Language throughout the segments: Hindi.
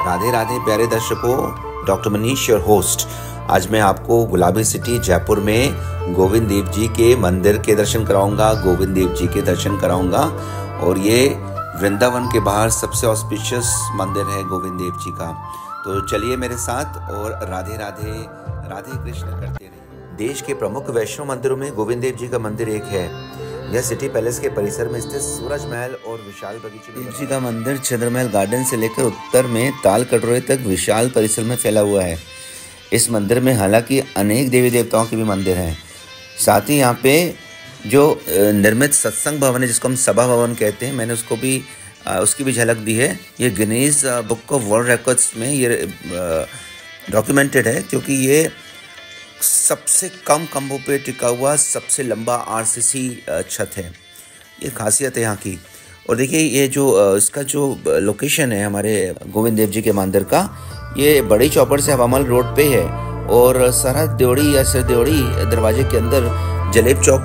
राधे राधे प्यारे दर्शकों, डॉक्टर मनीष योर होस्ट। आज मैं आपको गुलाबी सिटी जयपुर में गोविंद देव जी के मंदिर के दर्शन कराऊंगा, गोविंद देव जी के दर्शन कराऊंगा। और ये वृंदावन के बाहर सबसे ऑस्पिशियस मंदिर है गोविंद देव जी का। तो चलिए मेरे साथ और राधे राधे राधे कृष्ण करते रहिए। देश के प्रमुख वैष्णो मंदिरों में गोविंद देव जी का मंदिर एक है। यह सिटी पैलेस के परिसर में स्थित सूरज महल और विशाल बगीचे में देव जी का मंदिर चंद्रमहल गार्डन से लेकर उत्तर में ताल कटोरे तक विशाल परिसर में फैला हुआ है। इस मंदिर में हालांकि अनेक देवी देवताओं के भी मंदिर हैं। साथ ही यहाँ पे जो निर्मित सत्संग भवन है, जिसको हम सभा भवन कहते हैं, मैंने उसकी भी झलक दी है। ये Guinness book of world records में ये डॉक्यूमेंटेड है, क्योंकि ये सबसे कम खंभों पे टिका हुआ सबसे लंबा आरसीसी छत है। ये खासियत है यहाँ की। और देखिए ये जो इसका जो लोकेशन है हमारे गोविंद देव जी के मंदिर का, ये बड़ी चौपड़ से हवामहल रोड पे है और सरहद देवड़ी या सरदेवड़ी दरवाजे के अंदर जलेब चौक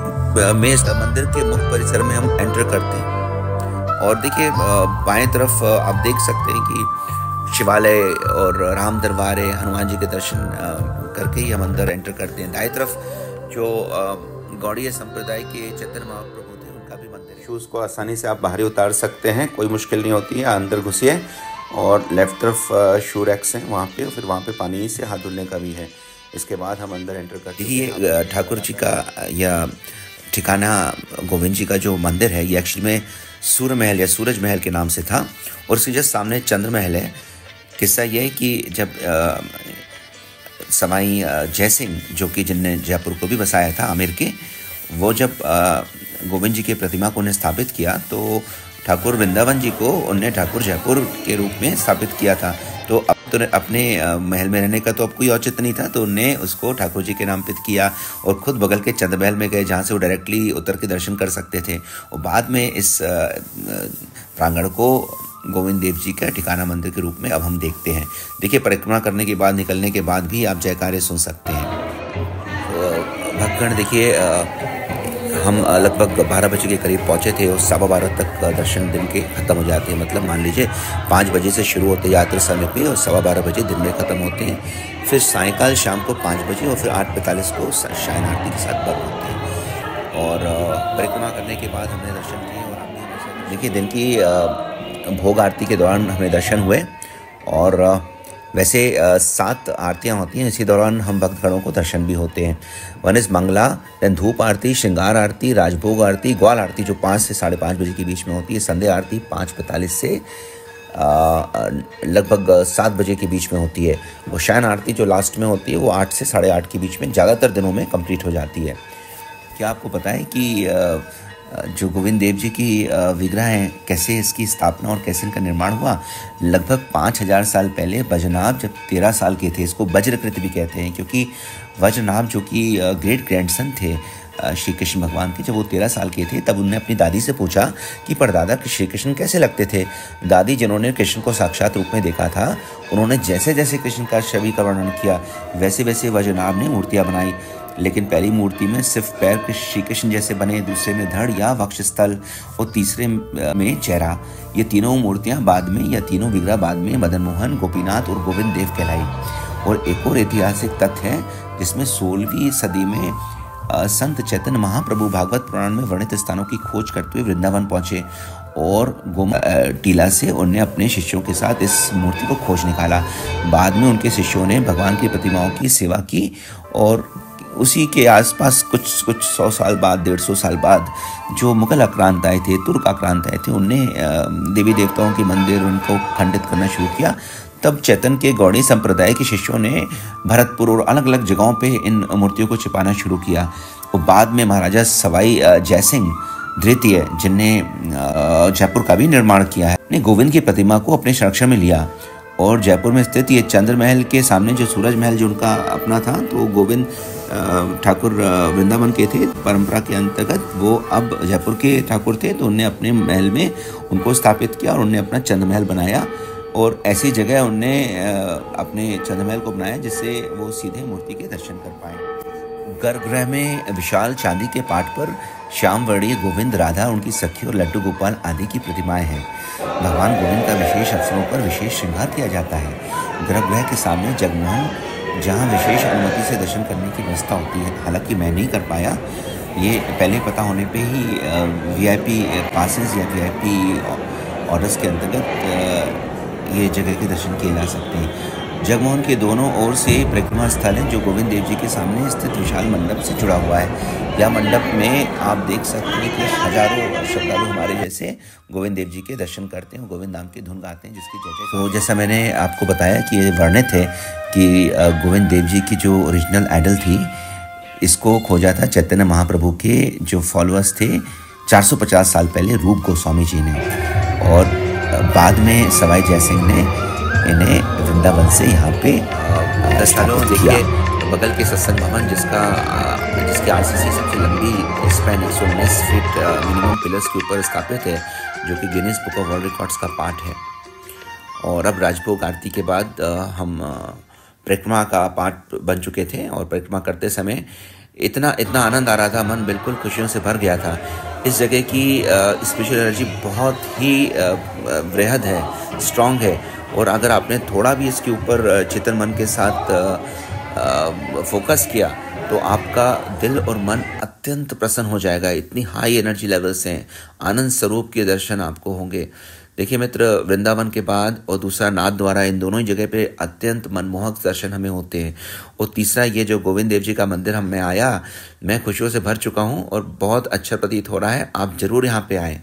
में मंदिर के मुख्य परिसर में हम एंटर करते हैं। और देखिए बाएं तरफ आप देख सकते हैं कि शिवालय और राम दरबार है। हनुमान जी के दर्शन करके ही हम अंदर एंटर करते हैं। दाएं तरफ जो गौड़ीय संप्रदाय के चैतन्य महाप्रभु थे, उनका भी मंदिर है। शूज़ को आसानी से आप बाहर उतार सकते हैं, कोई मुश्किल नहीं होती है। अंदर घुसिए और लेफ्ट तरफ शू रैक्स हैं वहाँ पे, फिर वहाँ पे पानी से हाथ धुलने का भी है। इसके बाद हम अंदर एंटर करते हैं। ये ठाकुर जी का या ठिकाना गोविंद जी का जो मंदिर है, ये एक्चुअली में सूर्य महल या सूरज महल के नाम से था। और इसके जस्ट सामने चंद्र महल है। किस्सा ये है कि जब सवाई जयसिंह, जो कि जिनने जयपुर को भी बसाया था आमेर के, वो जब गोविंद जी की प्रतिमा को उन्हें स्थापित किया, तो ठाकुर वृंदावन जी को उनने ठाकुर जयपुर के रूप में स्थापित किया था। तो अब तो अपने महल में रहने का तो अब कोई औचित्य नहीं था, तो उनने उसको ठाकुर जी के नामित किया और खुद बगल के चंद्र महल में गए, जहाँ से वो डायरेक्टली उतर के दर्शन कर सकते थे। और बाद में इस प्रांगण को गोविंद देव जी का ठिकाना मंदिर के रूप में अब हम देखते हैं। देखिए परिक्रमा करने के बाद, निकलने के बाद भी आप जयकारे सुन सकते हैं। तो भक्तगण देखिए, हम लगभग 12 बजे के करीब पहुंचे थे और 12:15 तक दर्शन दिन के ख़त्म हो जाते हैं। मतलब मान लीजिए 5 बजे से शुरू होते हैं यात्रा समय पे और 12:15 बजे दिन में ख़त्म होते हैं। फिर सायंकाल शाम को 5 बजे और फिर 8:45 को शायन आरती के साथ बंद होते हैं। और परिक्रमा करने के बाद हमने दर्शन किए। और देखिए दिन की भोग आरती के दौरान हमें दर्शन हुए। और वैसे 7 आरतियाँ होती हैं, इसी दौरान हम भक्तगणों को दर्शन भी होते हैं। वन इज़ मंगला, देन धूप आरती, श्रृंगार आरती, राजभोग आरती, ग्वाल आरती जो 5 से 5:30 बजे के बीच में होती है। संध्या आरती 5:45 से लगभग 7 बजे के बीच में होती है। वो शयन आरती जो लास्ट में होती है वो 8 से 8:30 के बीच में ज़्यादातर दिनों में कंप्लीट हो जाती है। क्या आपको पता है कि जो गोविंद देव जी की विग्रह हैं, कैसे इसकी स्थापना और कैसे इनका निर्माण हुआ? लगभग 5000 साल पहले वज्रनाभ जब 13 साल के थे, इसको वज्रकृत भी कहते हैं, क्योंकि वज्रनाभ जो कि ग्रेट ग्रैंडसन थे श्री कृष्ण भगवान के, जब वो 13 साल के थे तब उन्होंने अपनी दादी से पूछा कि परदादा श्री कृष्ण कैसे लगते थे। दादी जिन्होंने कृष्ण को साक्षात रूप में देखा था, उन्होंने जैसे जैसे कृष्ण का छवि का वर्णन किया, वैसे वैसे वज्रनाभ ने मूर्तियाँ बनाई। लेकिन पहली मूर्ति में सिर्फ पैर श्री कृष्ण जैसे बने, दूसरे में धड़ या वक्षस्थल और तीसरे में चेहरा। ये तीनों मूर्तियां बाद में, या तीनों विग्रह बाद में मदन मोहन, गोपीनाथ और गोविंद देव कहलाई। और एक और ऐतिहासिक तथ्य है, जिसमें 16वीं सदी में संत चैतन्य महाप्रभु भागवत पुराण में वर्णित स्थानों की खोज करते हुए वृंदावन पहुंचे और टीला से उन्होंने अपने शिष्यों के साथ इस मूर्ति को खोज निकाला। बाद में उनके शिष्यों ने भगवान की प्रतिमाओं की सेवा की और उसी के आसपास कुछ 100 साल बाद, 150 साल बाद जो मुगल आक्रांत आए थे, तुर्क आक्रांत आए थे, उनने देवी देवताओं के मंदिर उनको खंडित करना शुरू किया। तब चैतन्य के गौड़ी संप्रदाय के शिष्यों ने भरतपुर और अलग अलग जगहों पे इन मूर्तियों को छिपाना शुरू किया। और बाद में महाराजा सवाई जयसिंह द्वितीय, जिनने जयपुर का भी निर्माण किया है, ने गोविंद की प्रतिमा को अपने संरक्षण में लिया। और जयपुर में स्थित ये चंद्र महल के सामने जो सूरज महल जो उनका अपना था, तो गोविंद ठाकुर वृंदावन के थे। परंपरा के अंतर्गत वो अब जयपुर के ठाकुर थे, तो उनने अपने महल में उनको स्थापित किया और उनने अपना चंद्र महल बनाया। और ऐसी जगह उनने अपने चंद्र महल को बनाया जिससे वो सीधे मूर्ति के दर्शन कर पाए। गर्भगृह में विशाल चांदी के पाट पर श्याम वर्णीय गोविंद, राधा, उनकी सखी और लड्डू गोपाल आदि की प्रतिमाएं हैं। भगवान गोविंद का विशेष अवसरों पर विशेष श्रृंगार किया जाता है। गर्भगृह के सामने जगमोहन, जहां विशेष अनुमति से दर्शन करने की व्यवस्था होती है। हालांकि मैं नहीं कर पाया, ये पहले पता होने पे ही वीआईपी पासेस या वीआईपी ऑर्डर्स के अंतर्गत ये जगह के दर्शन किए जा सकते हैं। जगमोहन के दोनों ओर से परिक्रमा स्थल है जो गोविंद देव जी के सामने स्थित विशाल मंडप से जुड़ा हुआ है। यह मंडप में आप देख सकते हैं कि हजारों श्रद्धालु हमारे जैसे गोविंद देव जी के दर्शन करते हैं, गोविंद नाम की धुन गाते हैं, जिसकी जय। तो जैसा मैंने आपको बताया कि ये वर्णित है कि गोविंद देव जी की जो ओरिजिनल आइडल थी, इसको खोजा था चैतन्य महाप्रभु के जो फॉलोअर्स थे 450 साल पहले रूप गोस्वामी जी ने, और बाद में सवाई जयसिंह ने इन्हें वृंदावन से यहाँ पे देखिए बगल के सत्संग भवन जिसके आरसीसी सबसे लंबी स्पैन 119 फीट मिनिमम पिलर्स के ऊपर स्थापित है, जो कि Guinness book of world records का पार्ट है। और अब राजभोग आरती के बाद हम परिक्रमा का पार्ट बन चुके थे और परिक्रमा करते समय इतना आनंद आ रहा था, मन बिल्कुल खुशियों से भर गया था। इस जगह की स्पिरिचुअल एनर्जी बहुत ही वृहद है, स्ट्रॉन्ग है, और अगर आपने थोड़ा भी इसके ऊपर चितन मन के साथ फोकस किया तो आपका दिल और मन अत्यंत प्रसन्न हो जाएगा। इतनी हाई एनर्जी लेवल्स हैं, आनंद स्वरूप के दर्शन आपको होंगे। देखिए मित्र, वृंदावन के बाद और दूसरा नाथ द्वारा, इन दोनों ही जगह पे अत्यंत मनमोहक दर्शन हमें होते हैं। और तीसरा ये जो गोविंद देव जी का मंदिर मैं आया, मैं खुशियों से भर चुका हूँ और बहुत अच्छा प्रतीत हो रहा है। आप जरूर यहाँ पे आएँ।